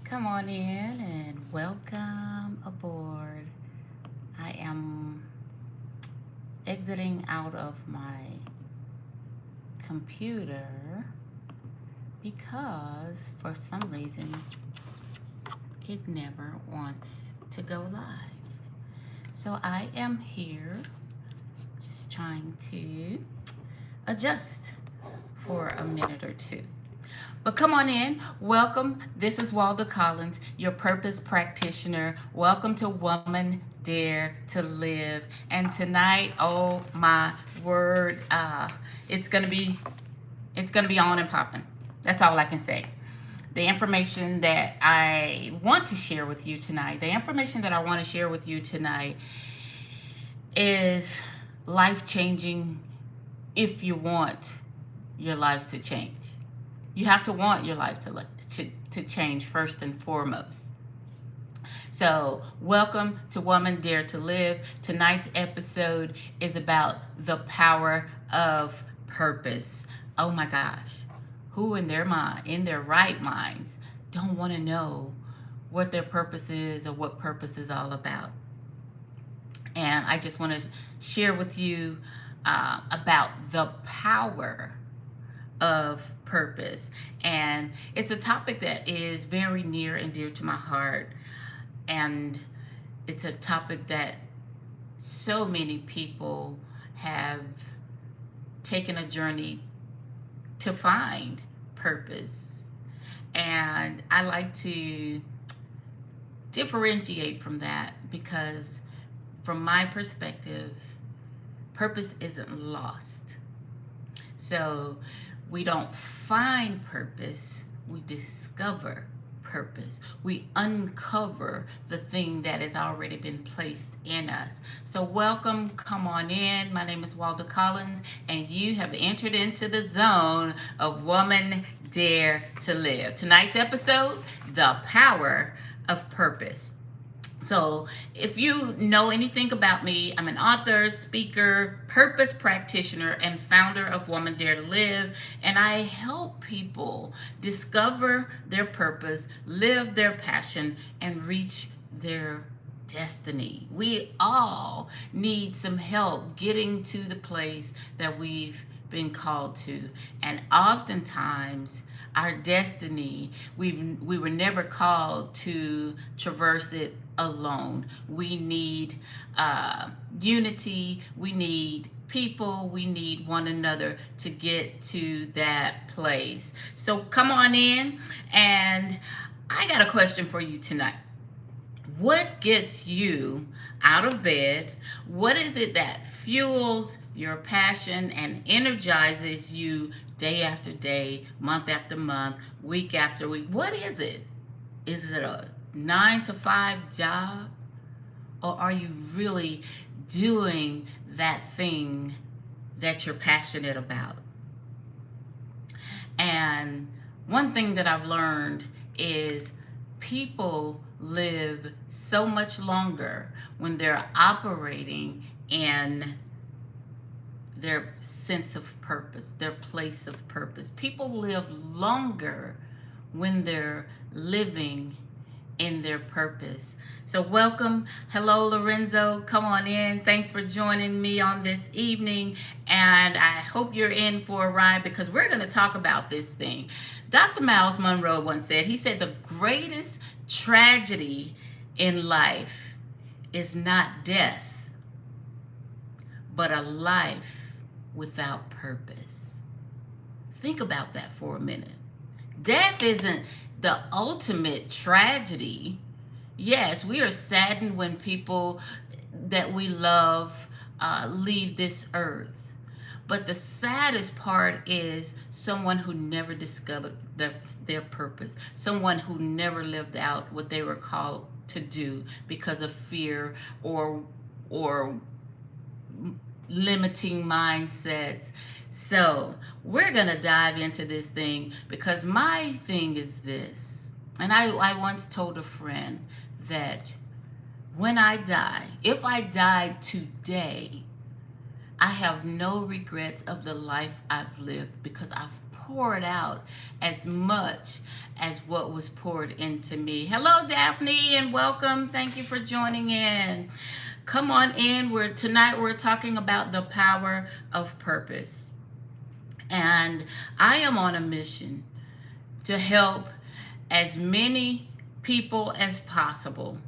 Come on in and welcome aboard. I am exiting out of my computer because for some reason it never wants to go live. So I am here just trying to adjust for a minute or two. But come on in. Welcome. This is Walda Collins, your purpose practitioner. Welcome to Woman Dare to Live. And tonight, oh my word, it's gonna be on and popping. That's all I can say. The information that I want to share with you tonight, the information that I want to share with you tonight is life changing if you want your life to change. You have to want your life to change first and foremost. So, welcome to Woman Dare to Live. Tonight's episode is about the power of purpose. Oh my gosh. Who in their right minds, don't want to know what their purpose is or what purpose is all about? And I just want to share with you about the power of purpose. And it's a topic that is very near and dear to my heart. And it's a topic that so many people have taken a journey to find purpose. And I like to differentiate from that because, from my perspective, purpose isn't lost. So we don't find purpose, we discover purpose. We uncover the thing that has already been placed in us. So welcome, come on in. My name is Walda Collins, and you have entered into the zone of Woman Dare to Live. Tonight's episode, the power of purpose. So, if you know anything about me, I'm an author, speaker, purpose practitioner, and founder of Woman Dare to Live. And I help people discover their purpose, live their passion, and reach their destiny. We all need some help getting to the place that we've been called to. And oftentimes, our destiny, we were never called to traverse it alone. We need unity, we need people, we need one another to get to that place. So come on in, and I got a question for you tonight. What gets you out of bed? What is it that fuels your passion and energizes you day after day, month after month, week after week? What is it? Is it a 9 to 5 job? Or are you really doing that thing that you're passionate about? And one thing that I've learned is people live so much longer when they're operating in their sense of purpose, their place of purpose. People live longer when they're living in their purpose. So welcome. Hello, Lorenzo. Come on in. Thanks for joining me on this evening. And I hope you're in for a ride because we're going to talk about this thing. Dr. Miles Monroe once said, he said, the greatest tragedy in life is not death, but a life without purpose. Think about that for a minute. Death isn't the ultimate tragedy. Yes, we are saddened when people that we love leave this earth. But the saddest part is someone who never discovered their purpose, someone who never lived out what they were called to do because of fear or limiting mindsets. So we're going to dive into this thing because my thing is this. And I once told a friend that when I die, if I died today, I have no regrets of the life I've lived because I've poured out as much as what was poured into me. Hello, Daphne, and welcome. Thank you for joining in. Come on in. Tonight we're talking about the power of purpose. And I am on a mission to help as many people as possible.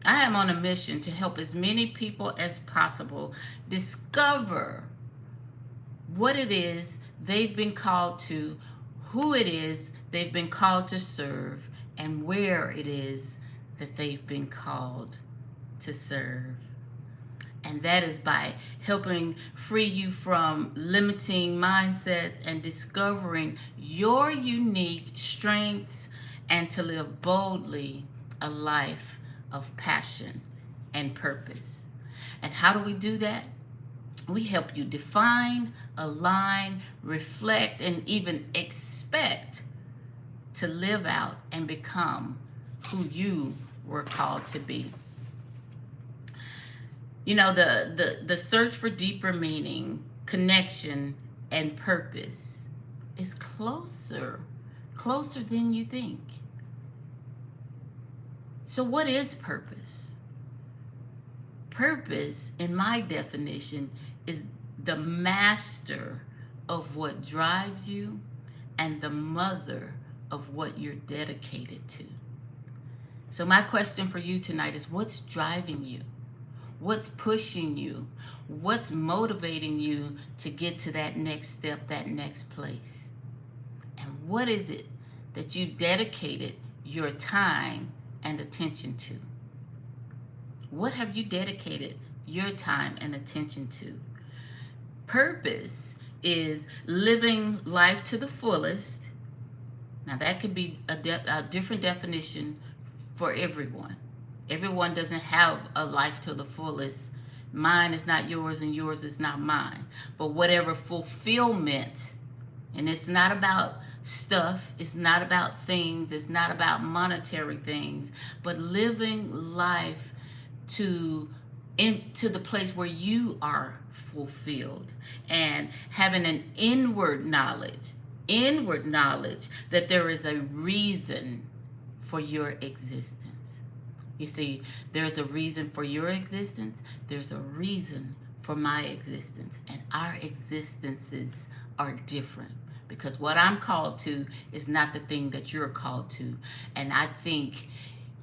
I am on a mission to help as many people as possible discover what it is they've been called to, who it is they've been called to serve, and where it is that they've been called to serve. And that is by helping free you from limiting mindsets and discovering your unique strengths and to live boldly a life of passion and purpose. And how do we do that? We help you define, align, reflect, and even expect to live out and become who you were called to be. You know, the search for deeper meaning, connection, and purpose is closer than you think. So what is purpose? Purpose, in my definition, is the master of what drives you and the mother of what you're dedicated to. So my question for you tonight is, what's driving you? What's pushing you? What's motivating you to get to that next step, that next place? And what is it that you dedicated your time and attention to? What have you dedicated your time and attention to? Purpose is living life to the fullest. Now that could be a different definition for everyone. Everyone doesn't have a life to the fullest. Mine is not yours and yours is not mine. But whatever fulfillment, and it's not about stuff, it's not about things, it's not about monetary things, but living life into the place where you are fulfilled and having an inward knowledge that there is a reason for your existence. You see, there's a reason for your existence, there's a reason for my existence, and our existences are different because what I'm called to is not the thing that you're called to. And I think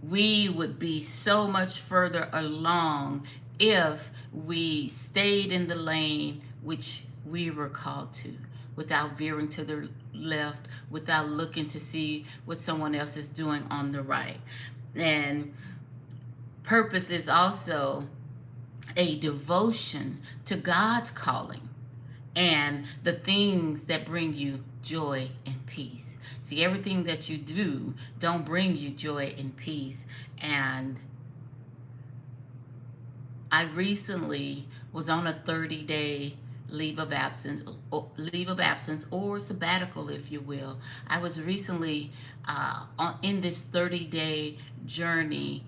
we would be so much further along if we stayed in the lane which we were called to, without veering to the left, without looking to see what someone else is doing on the right. And purpose is also a devotion to God's calling and the things that bring you joy and peace. See, everything that you do don't bring you joy and peace. And I recently was on a 30-day leave of absence or sabbatical, if you will. I was recently in this 30-day journey,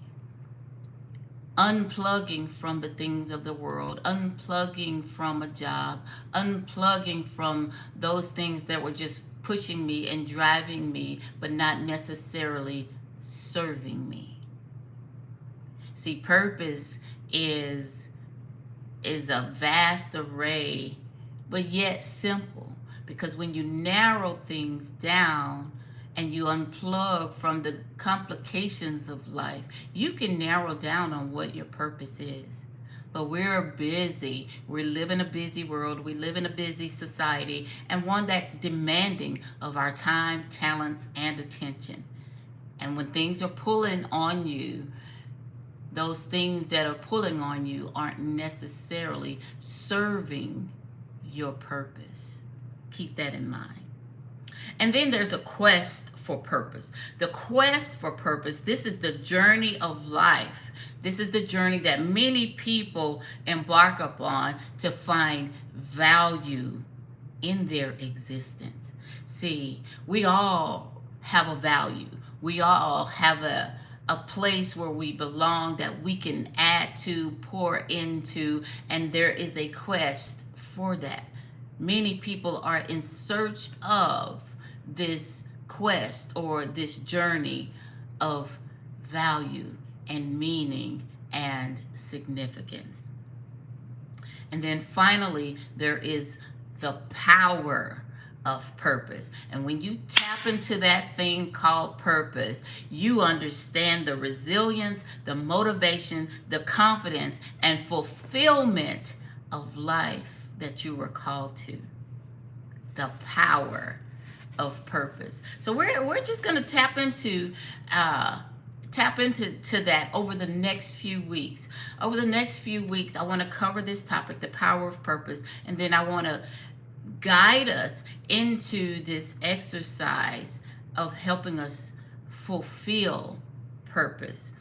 unplugging from the things of the world, unplugging from a job, unplugging from those things that were just pushing me and driving me, but not necessarily serving me. See, purpose is a vast array, but yet simple, because when you narrow things down and you unplug from the complications of life, you can narrow down on what your purpose is. But we're busy. We live in a busy world. We live in a busy society, and one that's demanding of our time, talents, and attention. And when things are pulling on you, those things that are pulling on you aren't necessarily serving your purpose. Keep that in mind. And then there's a quest for purpose. The quest for purpose, this is the journey of life. This is the journey that many people embark upon to find value in their existence. See, we all have a value. We all have a place where we belong that we can add to, pour into, and there is a quest for that. Many people are in search of this quest or this journey of value and meaning and significance. And then finally, there is the power of purpose. And when you tap into that thing called purpose, you understand the resilience, the motivation, the confidence, and fulfillment of life that you were called to. The power of purpose. So we're just going to tap into that over the next few weeks. Over the next few weeks, I want to cover this topic, the power of purpose, and then I want to guide us into this exercise of helping us fulfill purpose.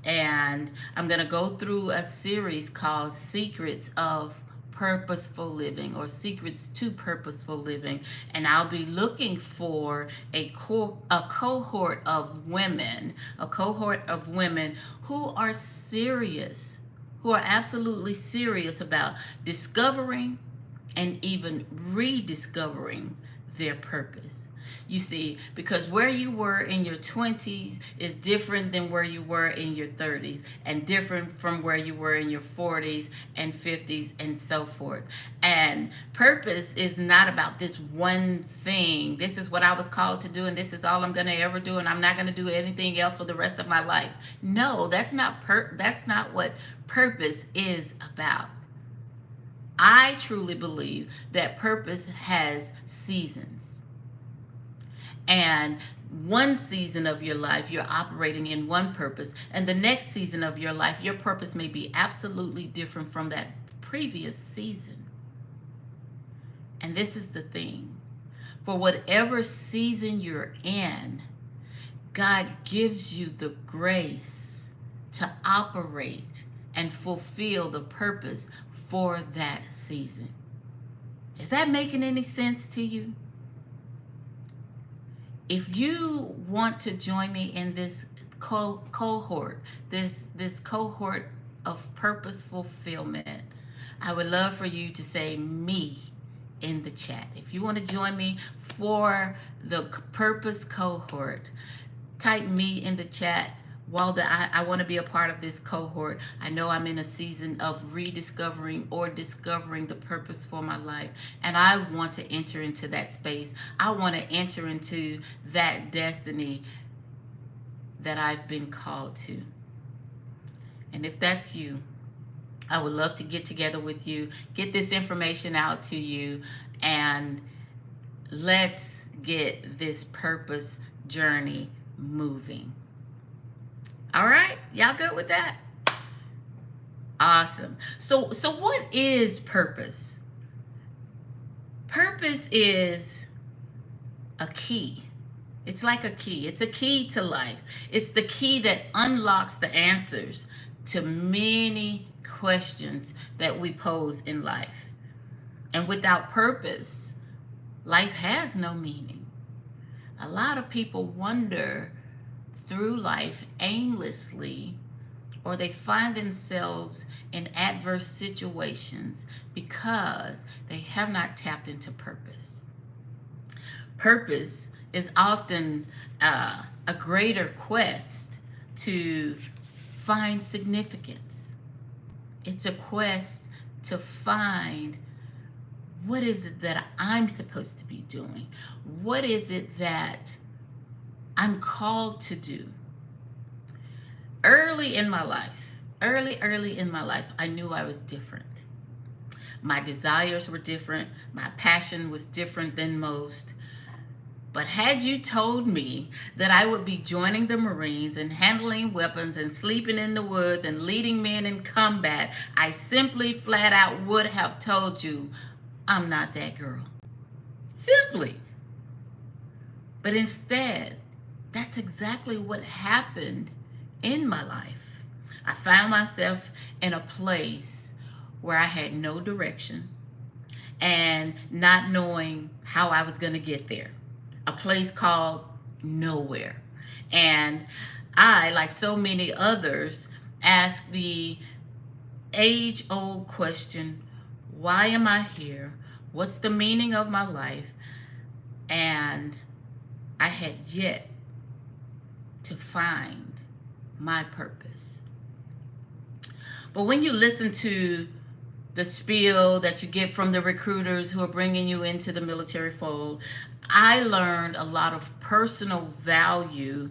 And I'm going to go through a series called Secrets of Purposeful Living, or Secrets to Purposeful Living, and I'll be looking for a cohort of women who are serious, who are absolutely serious about discovering and even rediscovering their purpose. You see, because where you were in your 20s is different than where you were in your 30s, and different from where you were in your 40s and 50s and so forth. And purpose is not about this one thing. This is what I was called to do, and this is all I'm going to ever do, and I'm not going to do anything else for the rest of my life. No, that's not what purpose is about. I truly believe that purpose has seasons. And one season of your life, you're operating in one purpose. And the next season of your life, your purpose may be absolutely different from that previous season. And this is the thing. For whatever season you're in, God gives you the grace to operate and fulfill the purpose for that season. Is that making any sense to you? If you want to join me in this cohort, this cohort of purpose fulfillment, I would love for you to say me in the chat. If you want to join me for the purpose cohort, type me in the chat. Walda, I want to be a part of this cohort. I know I'm in a season of rediscovering or discovering the purpose for my life, and I want to enter into that space. I want to enter into that destiny that I've been called to. And if that's you, I would love to get together with you, get this information out to you, and let's get this purpose journey moving. All right, y'all good with that? Awesome. So what is purpose? Purpose is a key. It's like a key. It's a key to life. It's the key that unlocks the answers to many questions that we pose in life. And without purpose, life has no meaning. A lot of people wonder through life aimlessly, or they find themselves in adverse situations because they have not tapped into purpose. Purpose is often a greater quest to find significance. It's a quest to find, what is it that I'm supposed to be doing? What is it that I'm called to do? Early in my life, I knew I was different. My desires were different. My passion was different than most. But had you told me that I would be joining the Marines and handling weapons and sleeping in the woods and leading men in combat, I simply flat out would have told you, I'm not that girl. Simply. But instead, that's exactly what happened in my life. I found myself in a place where I had no direction and not knowing how I was going to get there. A place called nowhere. And I, like so many others, asked the age-old question, why am I here? What's the meaning of my life? And I had yet to find my purpose. But when you listen to the spiel that you get from the recruiters who are bringing you into the military fold, I learned a lot of personal value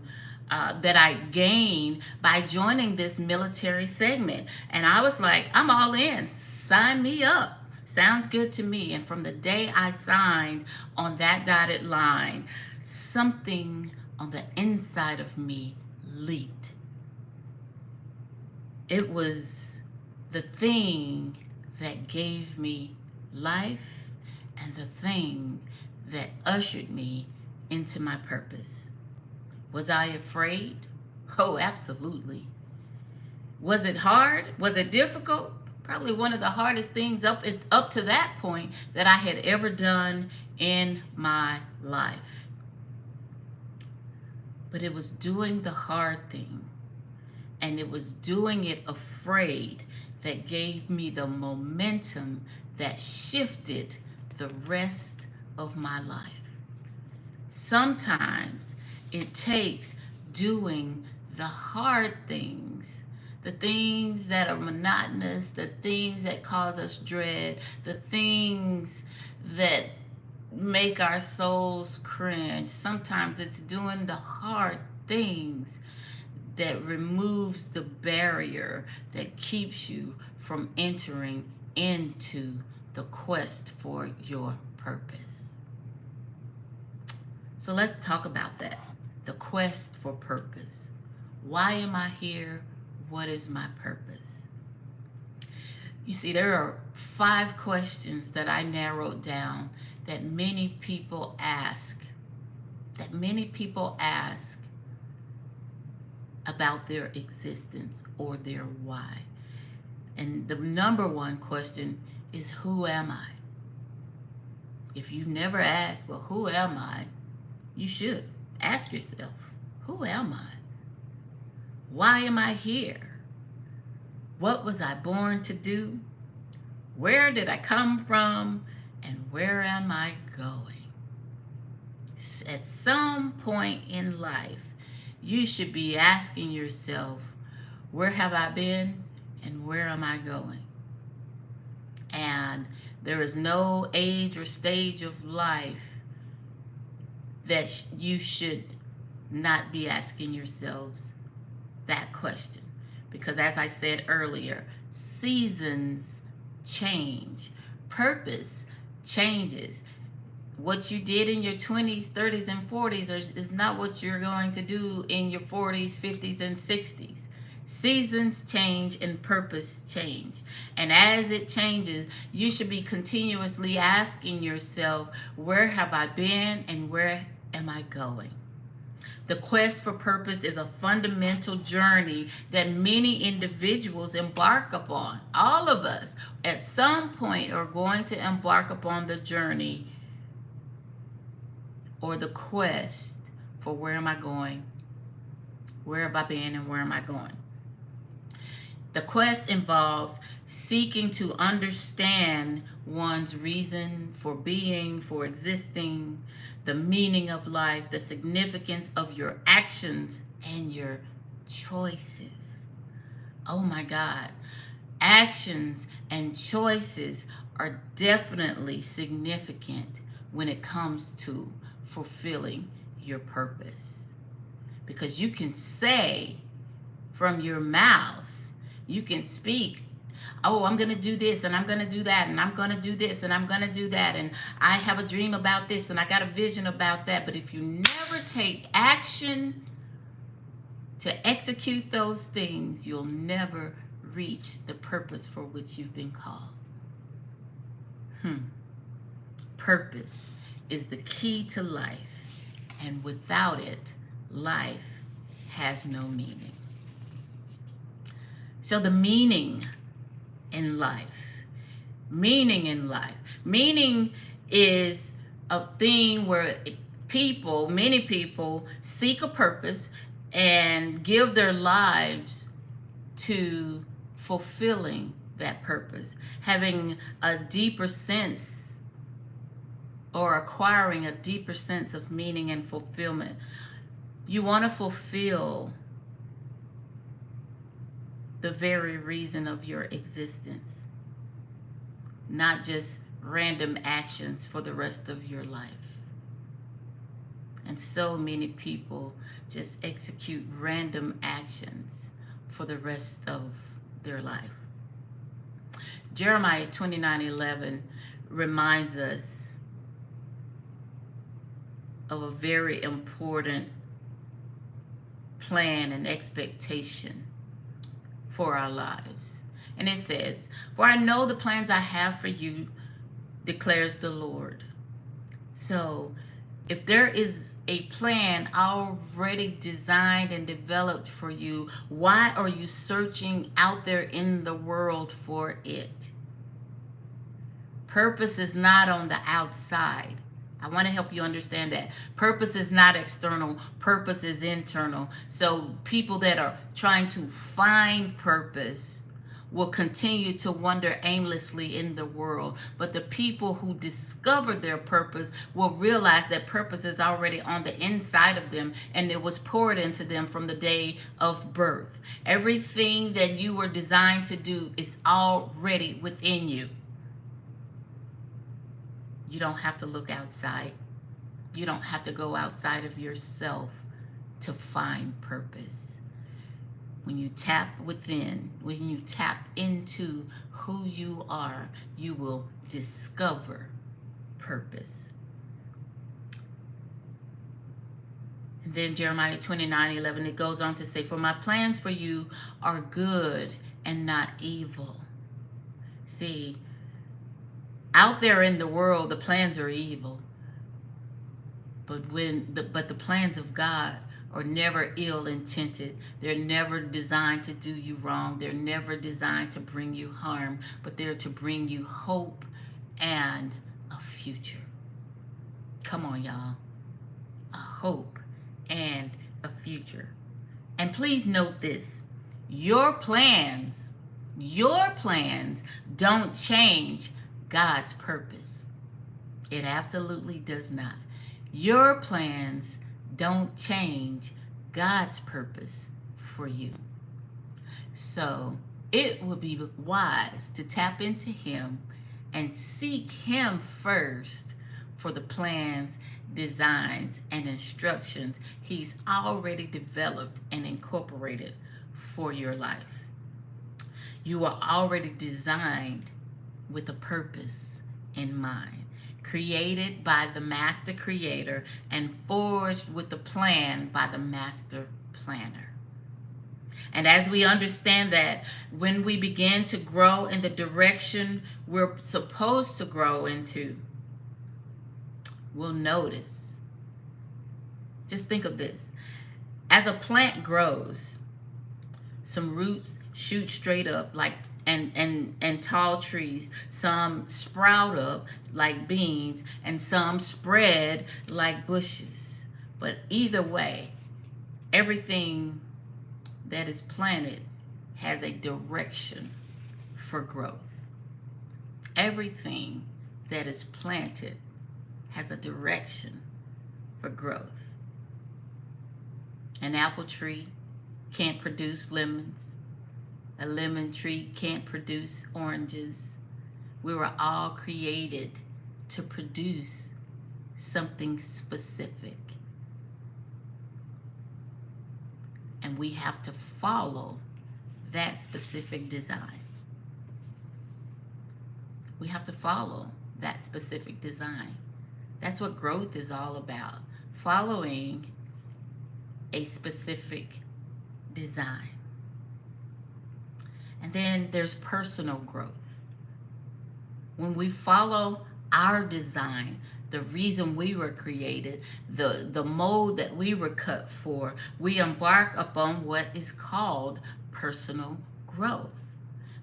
that I gained by joining this military segment. And I was like, I'm all in. Sign me up. Sounds good to me. And from the day I signed on that dotted line, something on the inside of me leaped. It was the thing that gave me life and the thing that ushered me into my purpose. Was I afraid? Oh, absolutely. Was it hard? Was it difficult? Probably one of the hardest things up to that point that I had ever done in my life. But it was doing the hard thing, and it was doing it afraid, that gave me the momentum that shifted the rest of my life. Sometimes it takes doing the hard things, the things that are monotonous, the things that cause us dread, the things that make our souls cringe. Sometimes it's doing the hard things that removes the barrier that keeps you from entering into the quest for your purpose. So let's talk about that. The quest for purpose. Why am I here? What is my purpose? You see, there are 5 questions that I narrowed down that many people ask. About their existence or their why. And the number 1 question is, who am I? If you've never asked, well, who am I? You should ask yourself, who am I? Why am I here? What was I born to do? Where did I come from? And where am I going? At some point in life, you should be asking yourself, where have I been and where am I going? And there is no age or stage of life that you should not be asking yourselves that question. Because as I said earlier, seasons change. Purpose changes. What you did in your 20s, 30s, and 40s is not what you're going to do in your 40s, 50s, and 60s. Seasons change and purpose change. And as it changes, you should be continuously asking yourself, where have I been and where am I going? The quest for purpose is a fundamental journey that many individuals embark upon. All of us at some point are going to embark upon the journey or the quest for where am I going, where have I been, and where am I going. The quest involves seeking to understand one's reason for being, for existing, the meaning of life, the significance of your actions and your choices. Oh my God. Actions and choices are definitely significant when it comes to fulfilling your purpose. Because you can say from your mouth, you can speak, oh, I'm going to do this and I'm going to do that and I'm going to do this and I'm going to do that and I have a dream about this and I got a vision about that. But if you never take action to execute those things, you'll never reach the purpose for which you've been called. Purpose is the key to life, and without it, life has no meaning. So the meaning in life. Meaning is a thing where many people seek a purpose and give their lives to fulfilling that purpose, having a deeper sense or acquiring a deeper sense of meaning and fulfillment. You want to fulfill the very reason of your existence, not just random actions for the rest of your life. And so many people just execute random actions for the rest of their life. Jeremiah 29:11 reminds us of a very important plan and expectation for our lives. And it says, "For I know the plans I have for you, declares the Lord." So if there is a plan already designed and developed for you, why are you searching out there in the world for it? Purpose is not on the outside. I want to help you understand that. Purpose is not external. Purpose is internal. So people that are trying to find purpose will continue to wander aimlessly in the world. But the people who discover their purpose will realize that purpose is already on the inside of them, and it was poured into them from the day of birth. Everything that you were designed to do is already within you. You don't have to look outside. You don't have to go outside of yourself to find purpose. When you tap within, when you tap into who you are, you will discover purpose. And then Jeremiah 29:11, it goes on to say, "For my plans for you are good and not evil." See, out there in the world, the plans are evil. But the plans of God are never ill-intended. They're never designed to do you wrong. They're never designed to bring you harm, but they're to bring you hope and a future. Come on, y'all. A hope and a future. And please note this. Your plans don't change God's purpose. It absolutely does not. Your plans don't change God's purpose for you. So it would be wise to tap into Him and seek Him first for the plans, designs, and instructions He's already developed and incorporated for your life. You are already designed with a purpose in mind, created by the master creator and forged with a plan by the master planner. And as we understand that, when we begin to grow in the direction we're supposed to grow into, we'll notice. Just think of this. As a plant grows, some roots shoot straight up like and tall trees. Some sprout up like beans, and some spread like bushes. But either way, everything that is planted has a direction for growth. Everything that is planted has a direction for growth. An apple tree can't produce lemons. A lemon tree can't produce oranges. We were all created to produce something specific. And we have to follow that specific design. We have to follow that specific design. That's what growth is all about. Following a specific design. And then there's personal growth. When we follow our design, the reason we were created, the mold that we were cut for, we embark upon what is called personal growth.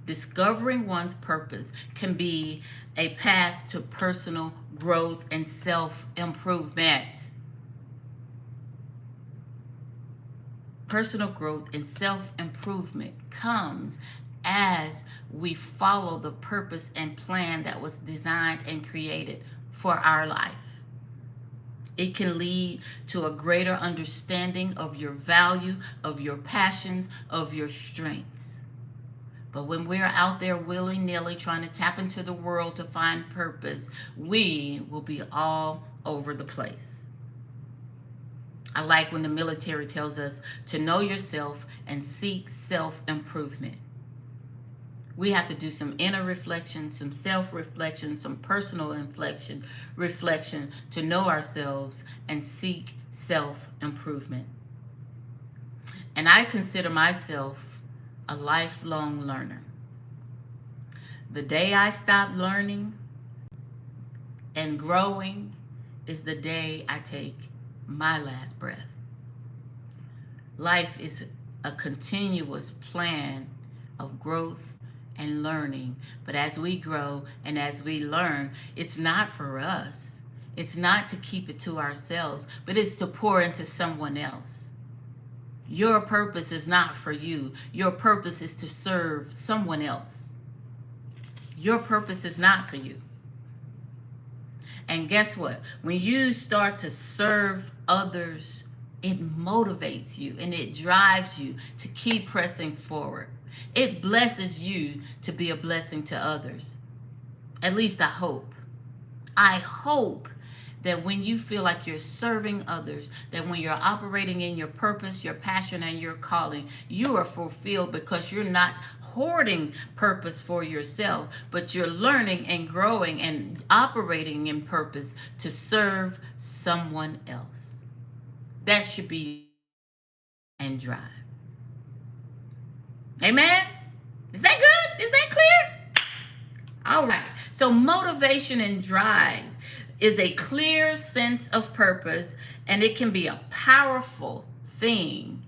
Discovering one's purpose can be a path to personal growth and self-improvement. Personal growth and self-improvement comes as we follow the purpose and plan that was designed and created for our life. It can lead to a greater understanding of your value, of your passions, of your strengths. But when we're out there willy-nilly trying to tap into the world to find purpose, we will be all over the place. I like when the military tells us to know yourself and seek self-improvement. We have to do some inner reflection, some self-reflection, some personal reflection to know ourselves and seek self-improvement. And I consider myself a lifelong learner. The day I stop learning and growing is the day I take my last breath. Life is a continuous plan of growth and learning. But as we grow and as we learn, it's not for us. It's not to keep it to ourselves, but it's to pour into someone else. Your purpose is not for you. Your purpose is to serve someone else. Your purpose is not for you. And guess what? When you start to serve others, it motivates you and it drives you to keep pressing forward. It blesses you to be a blessing to others. At least I hope. I hope that when you feel like you're serving others, that when you're operating in your purpose, your passion, and your calling, you are fulfilled because you're not hoarding purpose for yourself, but you're learning and growing and operating in purpose to serve someone else. That should be and drive. Amen? Is that good? Is that clear? All right. So motivation and drive is a clear sense of purpose, and it can be a powerful thing,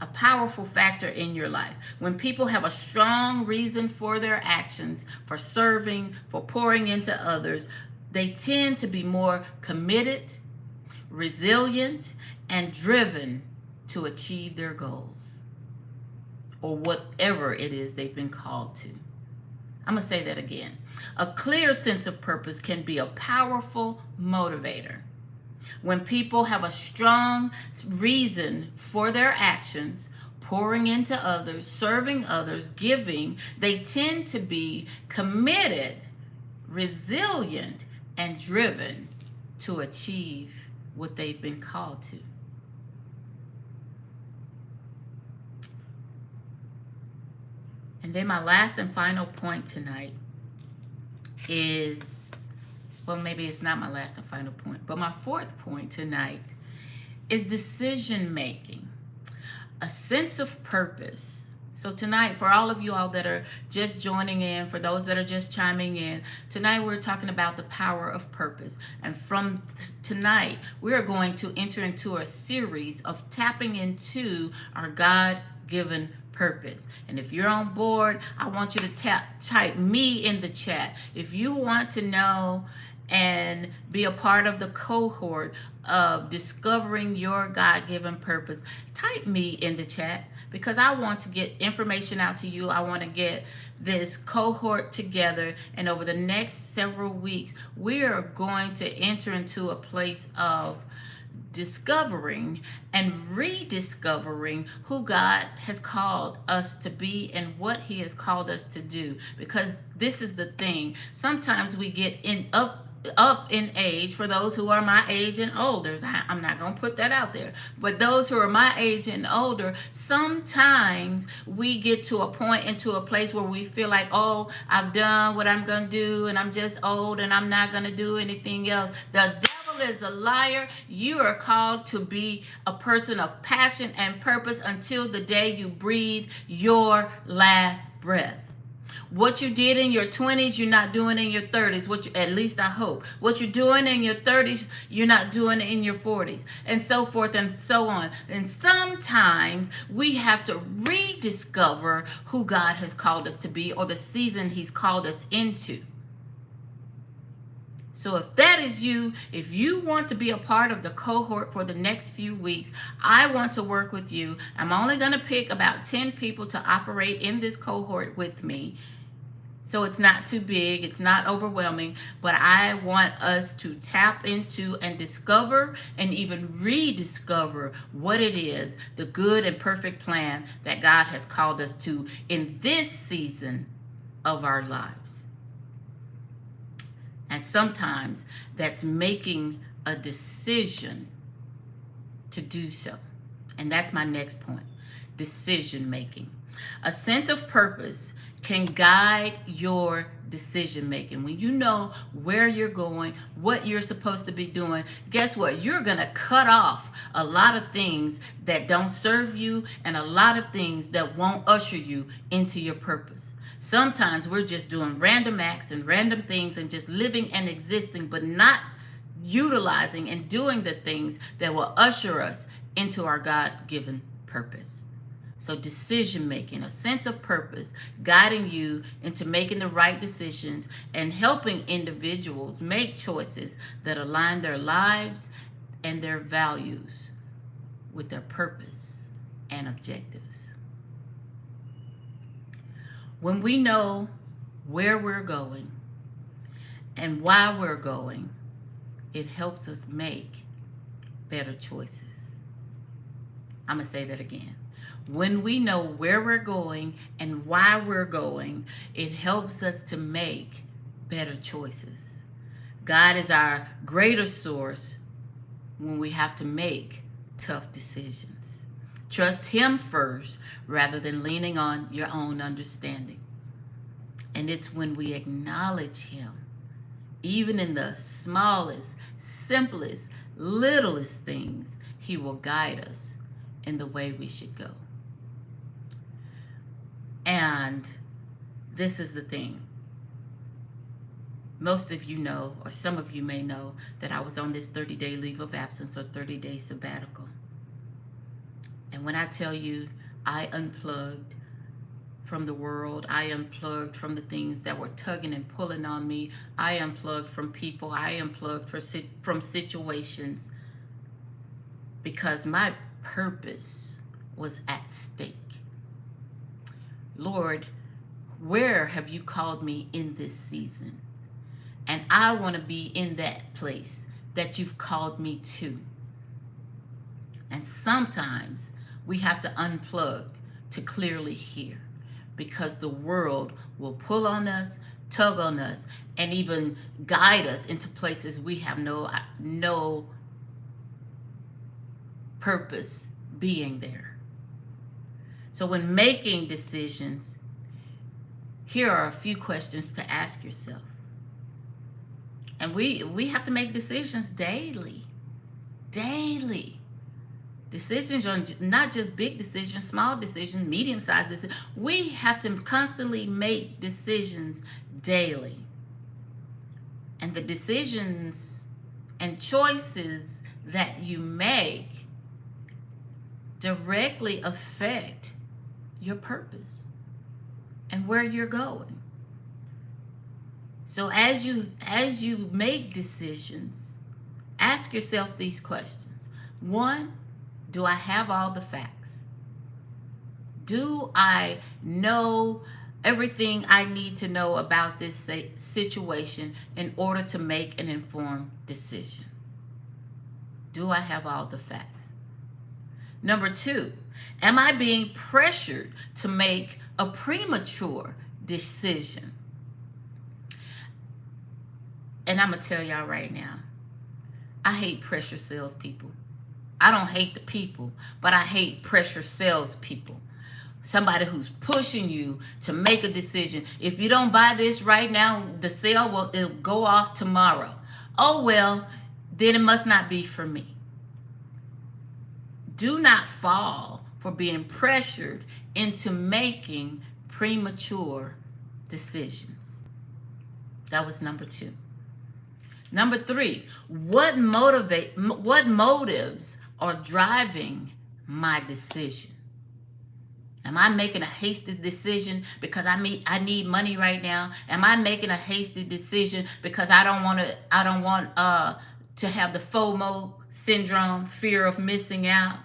a powerful factor in your life. When people have a strong reason for their actions, for serving, for pouring into others, they tend to be more committed, resilient, and driven to achieve their goals or whatever it is they've been called to. I'm going to say that again. A clear sense of purpose can be a powerful motivator. When people have a strong reason for their actions, pouring into others, serving others, giving, they tend to be committed, resilient, and driven to achieve what they've been called to. And then my last and final point tonight is, well, maybe it's not my last and final point, but my fourth point tonight is decision making, a sense of purpose. So tonight, for all of you all that are just joining in, for those that are just chiming in, tonight we're talking about the power of purpose. And from tonight, we are going to enter into a series of tapping into our God-given purpose. And if you're on board, I want you to type me in the chat. If you want to know and be a part of the cohort of discovering your God-given purpose, type me in the chat, because I want to get information out to you. I want to get this cohort together, and over the next several weeks, we are going to enter into a place of discovering and rediscovering who God has called us to be and what he has called us to do. Because this is the thing. Sometimes we get up in age, for those who are my age and older. I'm not going to put that out there. But those who are my age and older, sometimes we get to a point into a place where we feel like, oh, I've done what I'm going to do and I'm just old and I'm not going to do anything else. The devil is a liar. You are called to be a person of passion and purpose until the day you breathe your last breath. What you did in your 20s, you're not doing in your 30s. At least I hope. What you're doing in your 30s, you're not doing in your 40s, and so forth and so on. And sometimes we have to rediscover who God has called us to be, or the season he's called us into. So if that is you, if you want to be a part of the cohort for the next few weeks, I want to work with you. I'm only going to pick about 10 people to operate in this cohort with me. So it's not too big, it's not overwhelming, but I want us to tap into and discover and even rediscover what it is, the good and perfect plan that God has called us to in this season of our lives. And sometimes that's making a decision to do so. And that's my next point, decision making. A sense of purpose can guide your decision making. When you know where you're going, what you're supposed to be doing, guess what? You're going to cut off a lot of things that don't serve you and a lot of things that won't usher you into your purpose. Sometimes we're just doing random acts and random things and just living and existing, but not utilizing and doing the things that will usher us into our God-given purpose. So decision making, a sense of purpose, guiding you into making the right decisions and helping individuals make choices that align their lives and their values with their purpose and objectives. When we know where we're going and why we're going, it helps us make better choices. I'm going to say that again. When we know where we're going and why we're going, it helps us to make better choices. God is our greater source when we have to make tough decisions. Trust Him first rather than leaning on your own understanding. And it's when we acknowledge Him, even in the smallest, simplest, littlest things, He will guide us in the way we should go. And this is the thing. Most of you know, or some of you may know, that I was on this 30-day leave of absence or 30-day sabbatical. And when I tell you I unplugged from the world, I unplugged from the things that were tugging and pulling on me, I unplugged from people, I unplugged from situations, because my purpose was at stake. Lord, where have you called me in this season? And I want to be in that place that you've called me to. And sometimes we have to unplug to clearly hear, because the world will pull on us, tug on us, and even guide us into places we have no purpose being there. So when making decisions, here are a few questions to ask yourself. And we have to make decisions daily. Daily. Decisions on not just big decisions, small decisions, medium-sized decisions. We have to constantly make decisions daily. And the decisions and choices that you make directly affect your purpose and where you're going. So as you make decisions, ask yourself these questions. 1, do I have all the facts? Do I know everything I need to know about this situation in order to make an informed decision? Do I have all the facts? Number 2, am I being pressured to make a premature decision? And I'm going to tell y'all right now, I hate pressure salespeople. I don't hate the people, but I hate pressure salespeople. Somebody who's pushing you to make a decision. If you don't buy this right now, the sale it'll go off tomorrow. Oh, well, then it must not be for me. Do not fall for being pressured into making premature decisions. That was number 2. Number 3, what motives are driving my decision? Am I making a hasty decision because I need money right now? Am I making a hasty decision because I don't want to have the FOMO syndrome, fear of missing out?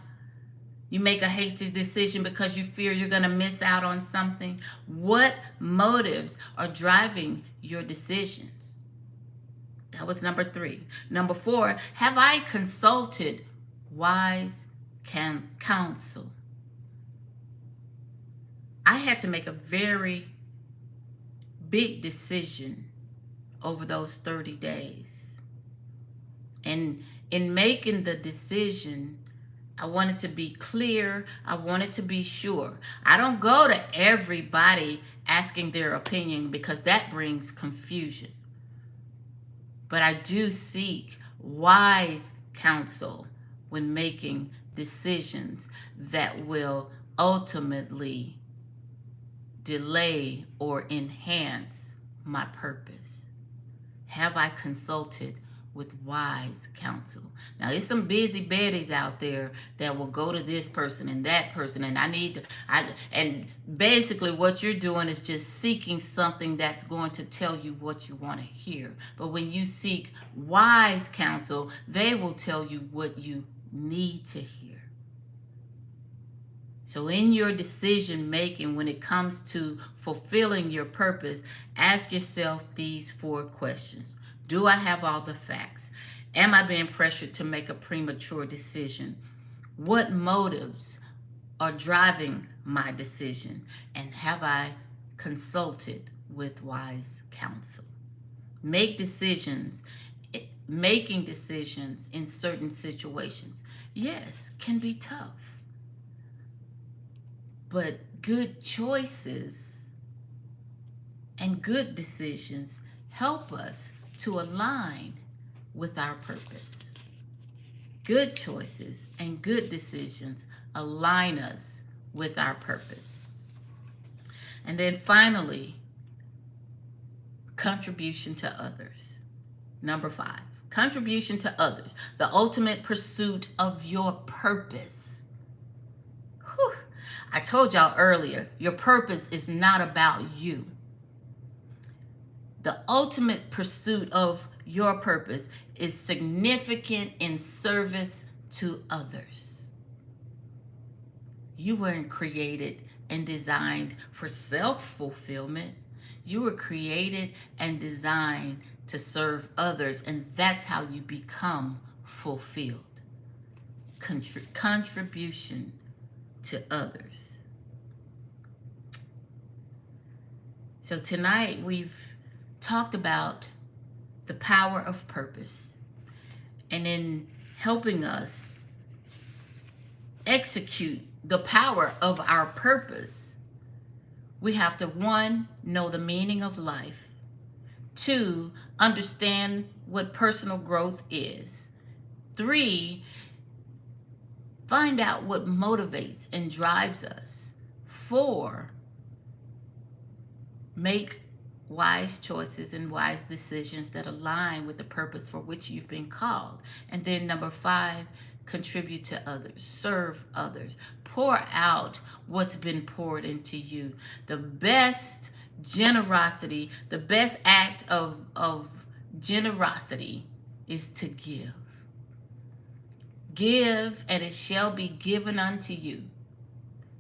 You make a hasty decision because you fear you're going to miss out on something. What motives are driving your decisions? That was number 3. Number 4, have I consulted wise counsel? I had to make a very big decision over those 30 days. And in making the decision, I wanted to be clear. I wanted to be sure. I don't go to everybody asking their opinion because that brings confusion. But I do seek wise counsel when making decisions that will ultimately delay or enhance my purpose. Have I consulted with wise counsel? Now, there's some busy betties out there that will go to this person and that person, and and basically what you're doing is just seeking something that's going to tell you what you want to hear. But when you seek wise counsel, they will tell you what you need to hear. So in your decision making, when it comes to fulfilling your purpose, ask yourself these 4 questions. Do I have all the facts? Am I being pressured to make a premature decision? What motives are driving my decision? And have I consulted with wise counsel? Making decisions in certain situations, yes, can be tough. But good choices and good decisions help us to align with our purpose. Good choices and good decisions align us with our purpose. And then finally, contribution to others. Number 5, contribution to others, the ultimate pursuit of your purpose. Whew. I told y'all earlier, your purpose is not about you. The ultimate pursuit of your purpose is significant in service to others. You weren't created and designed for self-fulfillment. You were created and designed to serve others, and that's how you become fulfilled. Contribution to others. So tonight we've talked about the power of purpose, and in helping us execute the power of our purpose, we have to, 1, know the meaning of life. 2, understand what personal growth is. 3, find out what motivates and drives us. 4, make wise choices and wise decisions that align with the purpose for which you've been called. And then number 5, contribute to others, serve others, pour out what's been poured into you. The best generosity, the best act of generosity is to give. Give, and it shall be given unto you.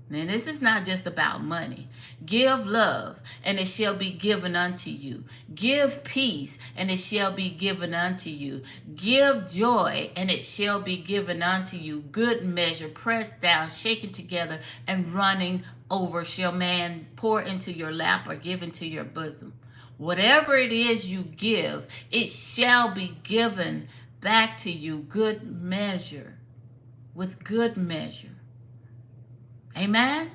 And this is not just about money. Give love, and it shall be given unto you. Give peace, and it shall be given unto you. Give joy, and it shall be given unto you. Good measure, pressed down, shaken together, and running over shall man pour into your lap or give into your bosom. Whatever it is you give, it shall be given back to you. Good measure, with good measure. Amen?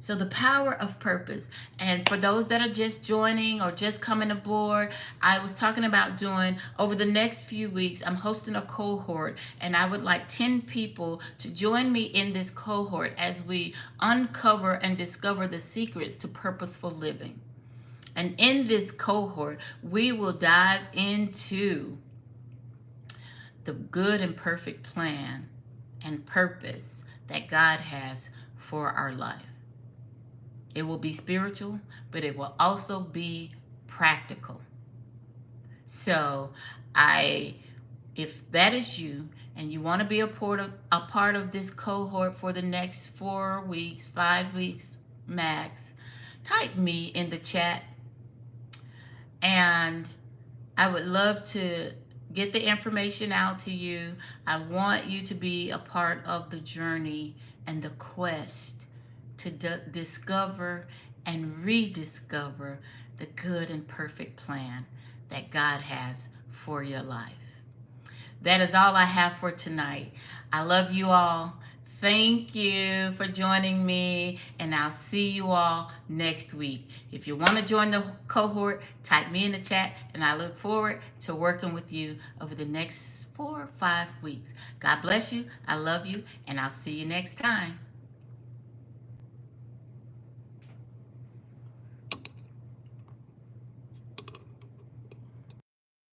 So the power of purpose. And for those that are just joining or just coming aboard, I was talking about doing, over the next few weeks, I'm hosting a cohort, and I would like 10 people to join me in this cohort as we uncover and discover the secrets to purposeful living. And in this cohort, we will dive into the good and perfect plan and purpose that God has for our life. It will be spiritual, but it will also be practical. So if that is you, and you want to be a part of this cohort for the next 4 weeks, 5 weeks max, type me in the chat, and I would love to get the information out to you. I want you to be a part of the journey and the quest to discover and rediscover the good and perfect plan that God has for your life. That is all I have for tonight. I love you all. Thank you for joining me, and I'll see you all next week. If you want to join the cohort, type me in the chat, and I look forward to working with you over the next 4 or 5 weeks. God bless you. I love you, and I'll see you next time.